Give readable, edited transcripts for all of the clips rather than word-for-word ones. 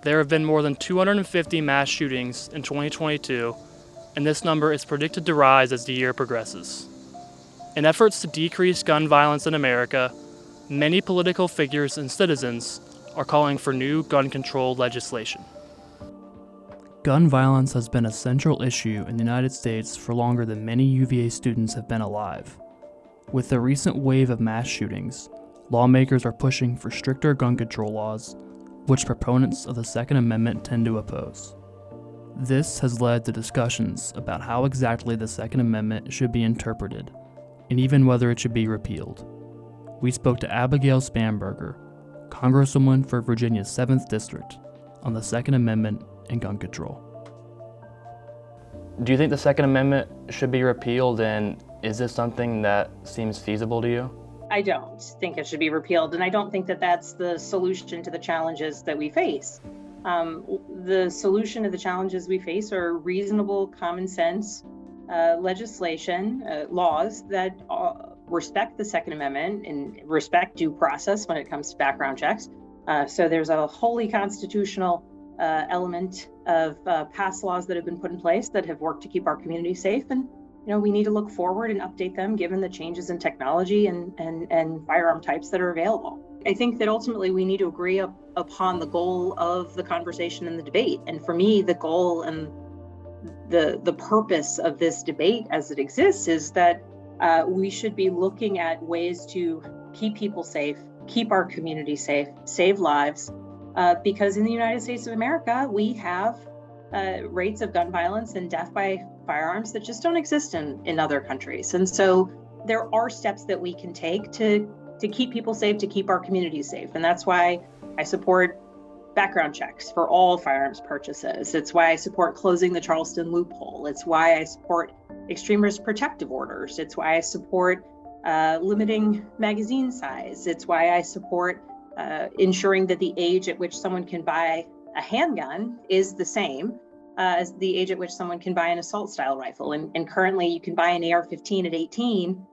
There have been more than 250 mass shootings in 2022, and this number is predicted to rise as the year progresses. In efforts to decrease gun violence in America, many political figures and citizens are calling for new gun control legislation. Gun violence has been a central issue in the United States for longer than many UVA students have been alive. With the recent wave of mass shootings, lawmakers are pushing for stricter gun control laws, which proponents of the Second Amendment tend to oppose. This has led to discussions about how exactly the Second Amendment should be interpreted, and even whether it should be repealed. We spoke to Abigail Spanberger, Congresswoman for Virginia's 7th District, on the Second Amendment and gun control. Do you think the Second Amendment should be repealed, and is this something that seems feasible to you? I don't think it should be repealed, and I don't think that that's the solution to the challenges that we face. The solution to the challenges we face are reasonable, common sense legislation, laws that respect the Second Amendment and respect due process when it comes to background checks. So there's a wholly constitutional element of past laws that have been put in place that have worked to keep our community safe, and we need to look forward and update them given the changes in technology and firearm types that are available. I think that ultimately we need to agree upon the goal of the conversation and the debate. And for me, the goal and the purpose of this debate as it exists is that we should be looking at ways to keep people safe, keep our community safe, save lives, because in the United States of America, we have rates of gun violence and death by firearms that just don't exist in other countries. And so there are steps that we can take to keep people safe, to keep our communities safe. And that's why I support background checks for all firearms purchases. It's why I support closing the Charleston loophole. It's why I support extreme risk protective orders. It's why I support limiting magazine size. It's why I support ensuring that the age at which someone can buy a handgun is the same as the age at which someone can buy an assault style rifle. And currently you can buy an AR-15 at 18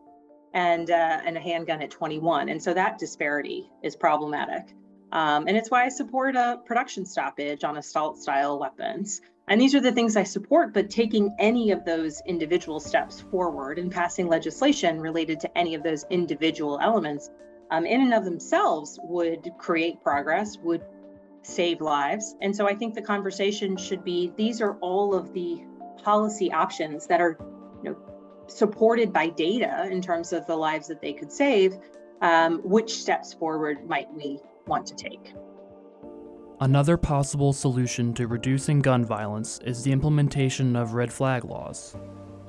and a handgun at 21. And so that disparity is problematic. And it's why I support a production stoppage on assault style weapons. And these are the things I support, but taking any of those individual steps forward and passing legislation related to any of those individual elements in and of themselves would create progress, would save lives. And so I think the conversation should be, these are all of the policy options that are supported by data in terms of the lives that they could save. Which steps forward might we want to take? Another possible solution to reducing gun violence is the implementation of red flag laws.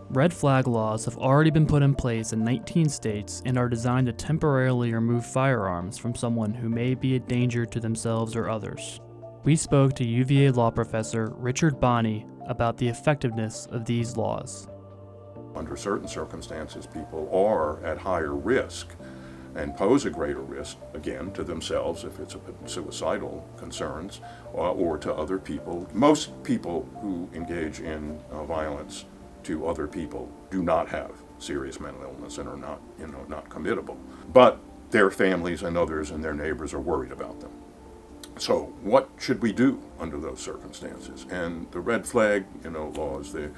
Red flag laws have already been put in place in 19 states and are designed to temporarily remove firearms from someone who may be a danger to themselves or others. We spoke to UVA law professor Richard Bonney about the effectiveness of these laws. Under certain circumstances, people are at higher risk and pose a greater risk, again, to themselves if it's suicidal concerns, or to other people. Most people who engage in violence to other people do not have serious mental illness and are not committable. But their families and others and their neighbors are worried about them. So what should we do under those circumstances? And the red flag, laws, the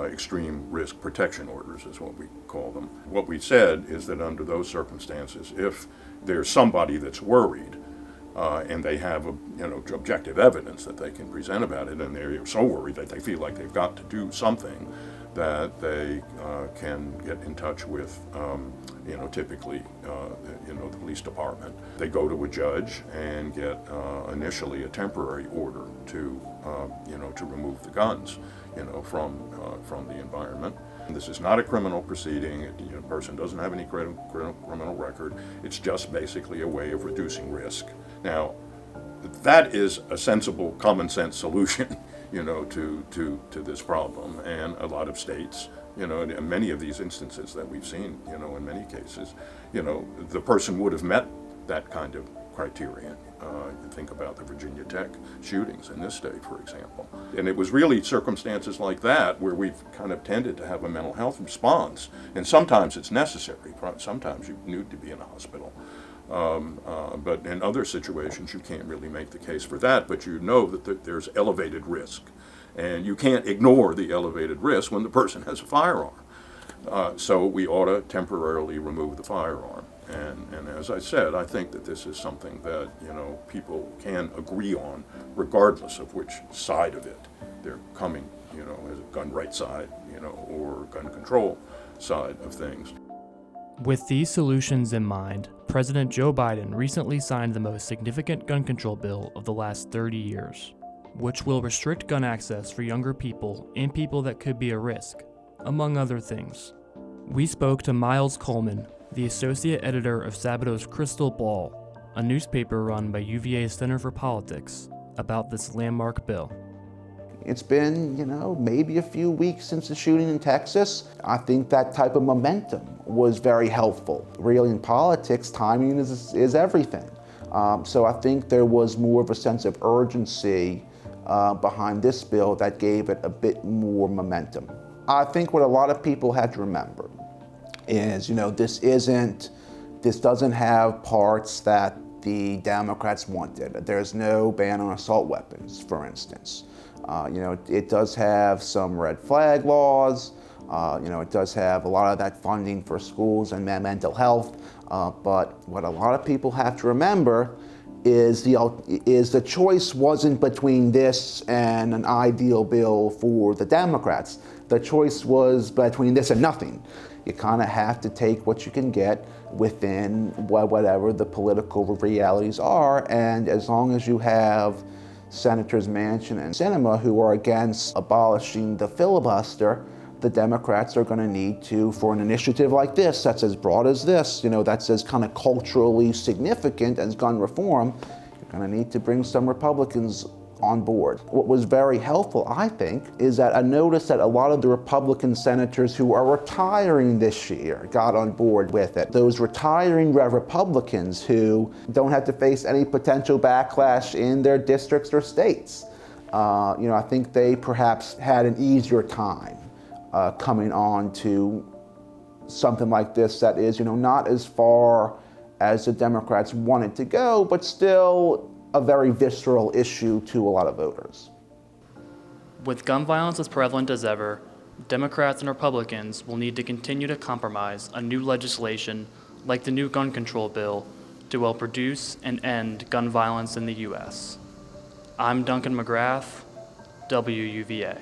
extreme risk protection orders is what we call them. What we said is that under those circumstances, if there's somebody that's worried and they have objective evidence that they can present about it, and they're so worried that they feel like they've got to do something, that they can get in touch with, typically, the police department. They go to a judge and get initially a temporary order to remove the guns, from the environment. And this is not a criminal proceeding. A person doesn't have any criminal record. It's just basically a way of reducing risk. Now, that is a sensible, common sense solution, to this problem. And a lot of states, in many of these instances that we've seen, in many cases, the person would have met that kind of criterion. You think about the Virginia Tech shootings in this state, for example. And it was really circumstances like that where we've kind of tended to have a mental health response. And sometimes it's necessary. Sometimes you need to be in a hospital. But in other situations, you can't really make the case for that, but you know that there's elevated risk. And you can't ignore the elevated risk when the person has a firearm. So we ought to temporarily remove the firearm. And as I said, I think that this is something that, people can agree on, regardless of which side of it they're coming, as a gun rights side, or gun control side of things. With these solutions in mind, President Joe Biden recently signed the most significant gun control bill of the last 30 years, which will restrict gun access for younger people and people that could be a risk, among other things. We spoke to Miles Coleman, the associate editor of Sabato's Crystal Ball, a newspaper run by UVA's Center for Politics, about this landmark bill. It's been, maybe a few weeks since the shooting in Texas. I think that type of momentum was very helpful. Really, in politics, timing is everything. So I think there was more of a sense of urgency behind this bill that gave it a bit more momentum. I think what a lot of people have to remember is, this doesn't have parts that the Democrats wanted. There's no ban on assault weapons, for instance. It does have some red flag laws. It does have a lot of that funding for schools and mental health. But what a lot of people have to remember is the choice wasn't between this and an ideal bill for the Democrats. The choice was between this and nothing. You kind of have to take what you can get within whatever the political realities are. And as long as you have Senators Manchin and Sinema who are against abolishing the filibuster, the Democrats are going to need to, for an initiative like this, that's as broad as this, that's as kind of culturally significant as gun reform, you're going to need to bring some Republicans on board. What was very helpful, I think, is that I noticed that a lot of the Republican senators who are retiring this year got on board with it. Those retiring Republicans who don't have to face any potential backlash in their districts or states. I think they perhaps had an easier time coming on to something like this that is, not as far as the Democrats wanted to go, but still a very visceral issue to a lot of voters. With gun violence as prevalent as ever, Democrats and Republicans will need to continue to compromise on new legislation like the new gun control bill to help reduce and end gun violence in the U.S. I'm Duncan McGrath, WUVA.